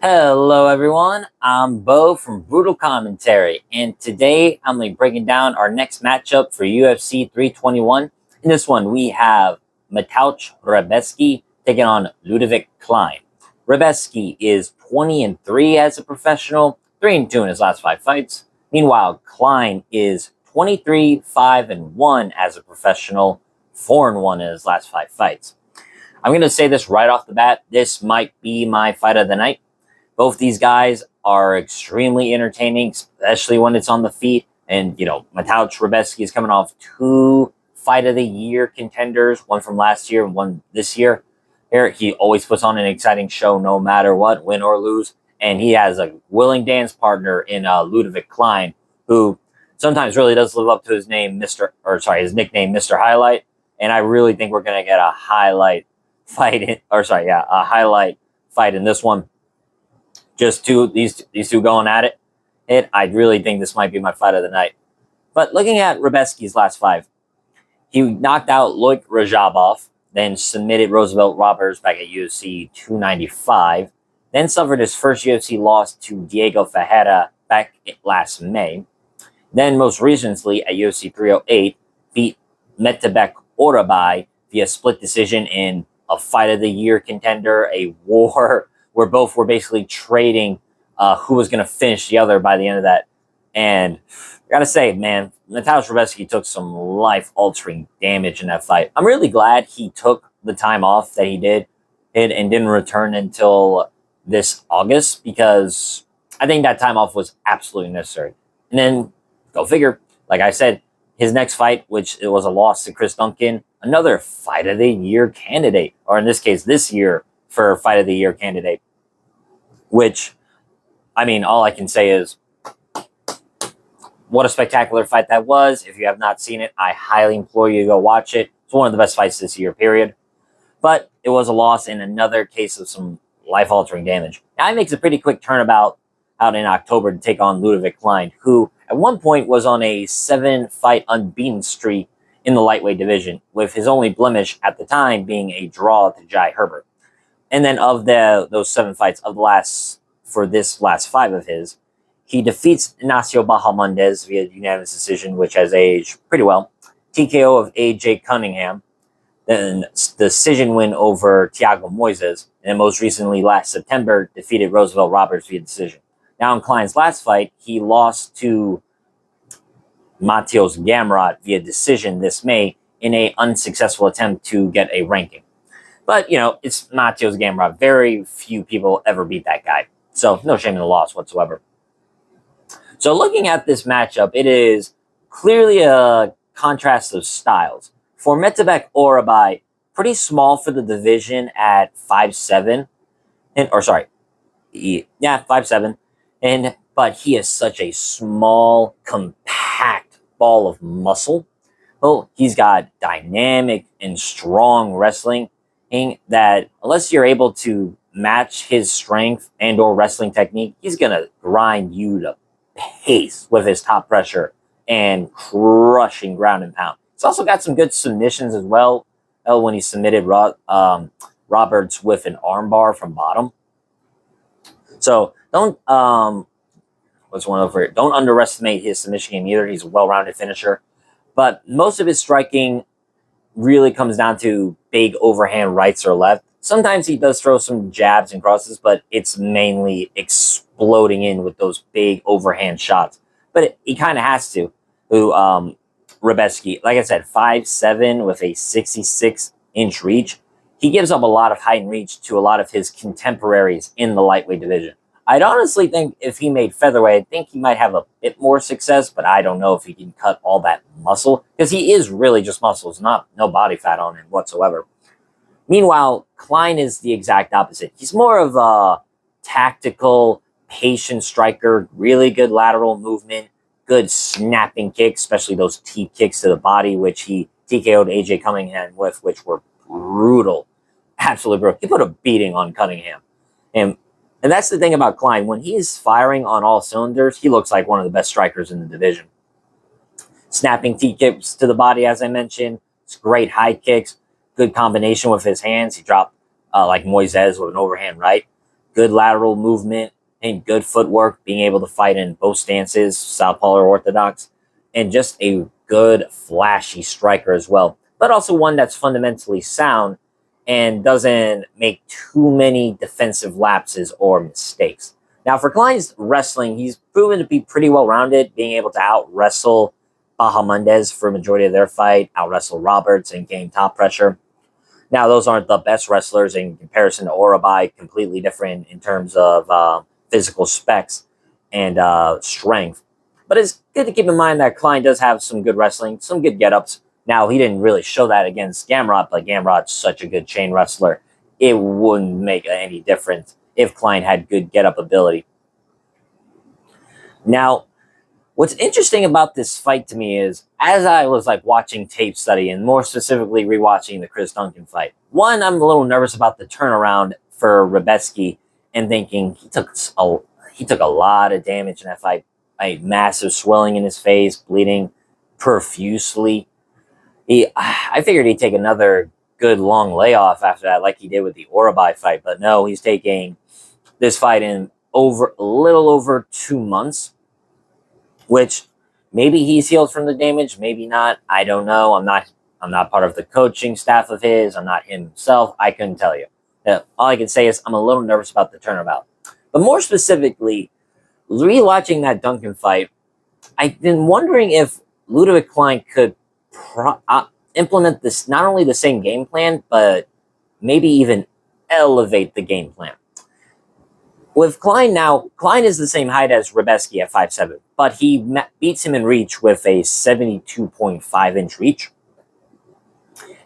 Hello everyone, I'm Bo from Brutal Commentary, and today I'm going to be breaking down our next matchup for UFC 321. In this one, we have Mateusz Rebecki taking on Ludovit Klein. Rebecki is 20-3 as a professional, 3-2 in his last 5 fights. Meanwhile, Klein is 23, 5-1 as a professional, 4-1 in his last 5 fights. I'm going to say this right off the bat, this might be my fight of the night. Both these guys are extremely entertaining, especially when it's on the feet. And, Mateusz Rebecki is coming off 2 Fight of the Year contenders, one from last year and one this year. Here, he always puts on an exciting show no matter what, win or lose. And he has a willing dance partner in Ludovit Klein, who sometimes really does live up to his name, his nickname, Mr. Highlight. And I really think we're going to get a highlight fight, a highlight fight in this one. Just these two going at it. I really think this might be my fight of the night. But looking at Rebecki's last 5, he knocked out Loic Rajabov, then submitted Roosevelt Roberts back at UFC 295, then suffered his first UFC loss to Diego Ferreira back last May. Then most recently at UFC 308, beat Mateusz Rebecki via split decision in a Fight of the Year contender, a war where both were basically trading who was going to finish the other by the end of that. And I gotta say, man, Mateusz Rebecki took some life-altering damage in that fight. I'm really glad he took the time off that he did and didn't return until this August, because I think that time off was absolutely necessary. And then, go figure, like I said, his next fight, which it was a loss to Chris Duncan, another Fight of the Year candidate, or in this case, this year for Fight of the Year candidate. Which, all I can say is, what a spectacular fight that was. If you have not seen it, I highly implore you to go watch it. It's one of the best fights this year, period. But it was a loss in another case of some life-altering damage. Now, he makes a pretty quick turnabout out in October to take on Ludovit Klein, who at one point was on a 7-fight unbeaten streak in the lightweight division, with his only blemish at the time being a draw to Jai Herbert. And then of those 7 fights for this last 5 of his, he defeats Ignacio Bahamondes via unanimous decision, which has aged pretty well. TKO of AJ Cunningham, then decision win over Thiago Moises, and then most recently last September defeated Roosevelt Roberts via decision. Now in Klein's last fight, he lost to Mateusz Gamrot via decision this May in an unsuccessful attempt to get a ranking. But, it's Mateusz Gamrot. Very few people ever beat that guy. So, no shame in the loss whatsoever. So, looking at this matchup, it is clearly a contrast of styles. For Mateusz Rebecki, pretty small for the division at 5'7". 5'7". But he is such a small, compact ball of muscle. Well, he's got dynamic and strong wrestling, that unless you're able to match his strength and or wrestling technique, he's going to grind you to pace with his top pressure and crushing ground and pound. He's also got some good submissions as well, when he submitted Roberts with an armbar from bottom. So don't underestimate his submission game either. He's a well-rounded finisher. But most of his striking really comes down to big overhand rights or left. Sometimes he does throw some jabs and crosses, but it's mainly exploding in with those big overhand shots. But he kind of has to. Rebecki, like I said, 5'7" with a 66-inch reach. He gives up a lot of height and reach to a lot of his contemporaries in the lightweight division. I'd honestly think if he made featherweight, I think he might have a bit more success, but I don't know if he can cut all that muscle, because he is really just muscle. There's no body fat on him whatsoever. Meanwhile, Klein is the exact opposite. He's more of a tactical, patient striker, really good lateral movement, good snapping kicks, especially those teep kicks to the body, which he TKO'd AJ Cunningham with, which were brutal. Absolutely brutal. He put a beating on Cunningham. And that's the thing about Klein. When he's firing on all cylinders, he looks like one of the best strikers in the division. Snapping T-kicks to the body, as I mentioned. It's great high kicks. Good combination with his hands. He dropped like Moises with an overhand right. good lateral movement and good footwork, being able to fight in both stances, southpaw or orthodox, and just a good, flashy striker as well. But also one that's fundamentally sound and doesn't make too many defensive lapses or mistakes. Now, for Klein's wrestling, he's proven to be pretty well-rounded, being able to out-wrestle Bahamondes for a majority of their fight, out-wrestle Roberts and gain top pressure. Now, those aren't the best wrestlers in comparison to Orobai, completely different in terms of physical specs and strength. But it's good to keep in mind that Klein does have some good wrestling, some good get-ups. Now, he didn't really show that against Gamrot, but Gamrot's such a good chain wrestler, it wouldn't make any difference if Klein had good get-up ability. Now, what's interesting about this fight to me is, as I was like watching tape study and more specifically rewatching the Chris Duncan fight, one, I'm a little nervous about the turnaround for Rebecki and thinking he took a lot of damage in that fight. A massive swelling in his face, bleeding profusely. I figured he'd take another good long layoff after that, like he did with the Orobai fight, but no, he's taking this fight in a little over 2 months, which maybe he's healed from the damage, maybe not. I don't know. I'm not part of the coaching staff of his. I'm not himself. I couldn't tell you. All I can say is I'm a little nervous about the turnabout. But more specifically, rewatching that Duncan fight, I've been wondering if Ludovit Klein could implement this, not only the same game plan, but maybe even elevate the game plan. With Klein now, Klein is the same height as Rebecki at 5'7", but he beats him in reach with a 72.5-inch reach.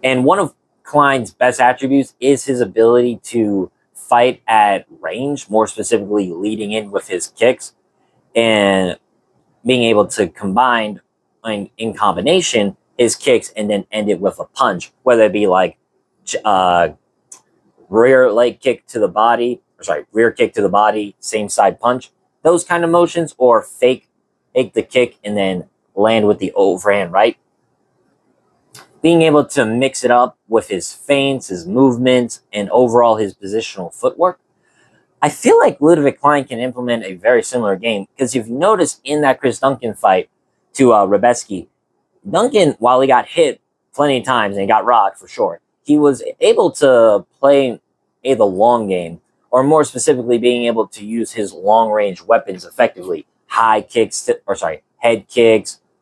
And one of Klein's best attributes is his ability to fight at range, more specifically leading in with his kicks and being able to combine in combination his kicks and then end it with a punch, whether it be like rear kick to the body, same side punch, those kind of motions, or fake the kick and then land with the overhand right. Being able to mix it up with his feints, his movements, and overall his positional footwork. I feel like Ludovit Klein can implement a very similar game, because if you notice in that Chris Duncan fight to Rebecki, Duncan, while he got hit plenty of times and he got rocked for sure, he was able to play the long game, or more specifically being able to use his long-range weapons effectively. Head kicks,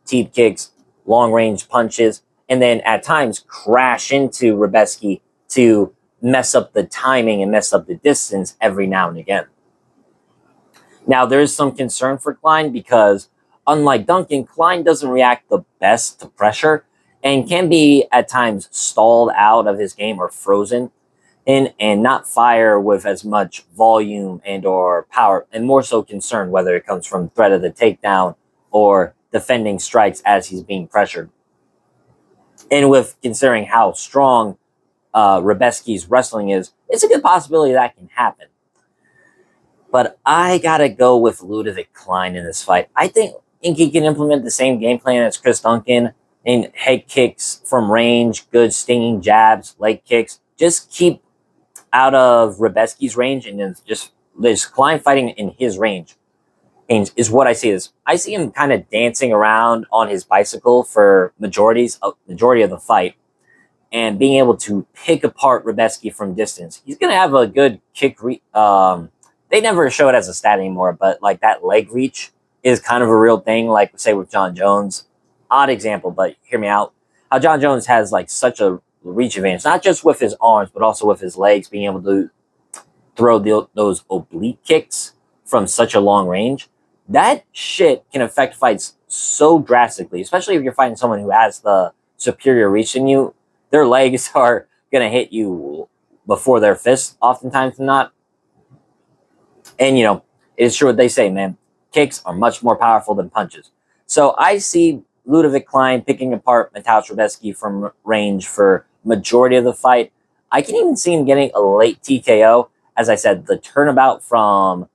teep kicks, long-range punches, and then at times crash into Rebecki to mess up the timing and mess up the distance every now and again. Now, there's some concern for Klein because, unlike Duncan, Klein doesn't react the best to pressure and can be at times stalled out of his game or frozen and not fire with as much volume and or power, and more so concerned whether it comes from threat of the takedown or defending strikes as he's being pressured. And with considering how strong Rebecki's wrestling is, it's a good possibility that can happen. But I gotta go with Ludovit Klein in this fight. I think he can implement the same game plan as Chris Duncan in head kicks from range, good stinging jabs, leg kicks. Just keep out of Rebecki's range, and then just there's Klein fighting in his range. And is what I see is I see him kind of dancing around on his bicycle for majority of the fight, and being able to pick apart Rebecki from distance. He's gonna have a good kick. They never show it as a stat anymore, but like that leg reach is kind of a real thing. Like say with John Jones, odd example, but hear me out. How John Jones has like such a reach advantage, not just with his arms, but also with his legs, being able to throw those oblique kicks from such a long range. That shit can affect fights so drastically, especially if you're fighting someone who has the superior reach in you. Their legs are going to hit you before their fists, oftentimes than not. And, it's true what they say, man. Kicks are much more powerful than punches. So I see Ludovit Klein picking apart Mateusz Rebecki from range for majority of the fight. I can even see him getting a late TKO. As I said, the turnabout from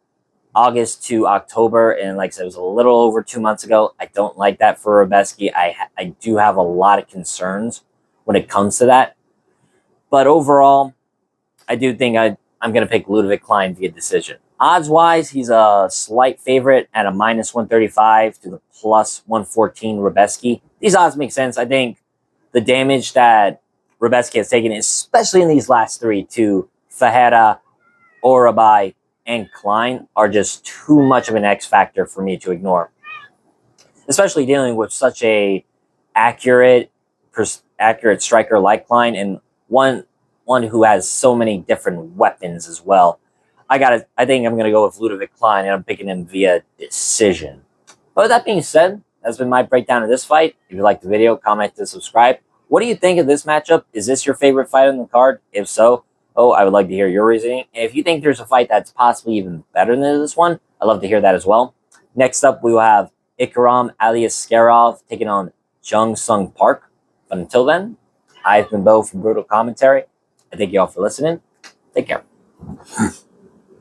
August to October, and like I said, it was a little over 2 months ago. I don't like that for Rebecki. I do have a lot of concerns when it comes to that. But overall, I do think I'm going to pick Ludovit Klein via decision. Odds-wise, he's a slight favorite at a minus 135 to the plus 114 Rebecki. These odds make sense. I think the damage that Rebecki has taken, especially in these last three to Ferreira, Urabai, and Klein, are just too much of an X factor for me to ignore. Especially dealing with such a accurate striker like Klein, and one who has so many different weapons as well. I think I'm gonna go with Ludovit Klein, and I'm picking him via decision. But with that being said, that's been my breakdown of this fight. If you liked the video, comment and subscribe. What do you think of this matchup? Is this your favorite fight on the card? If so, I would like to hear your reasoning. And if you think there's a fight that's possibly even better than this one, I'd love to hear that as well. Next up, we will have Ikram Aliaskarov taking on Jung Sung Park. But until then, I've been Bo from Brutal Commentary. I thank you all for listening. Take care.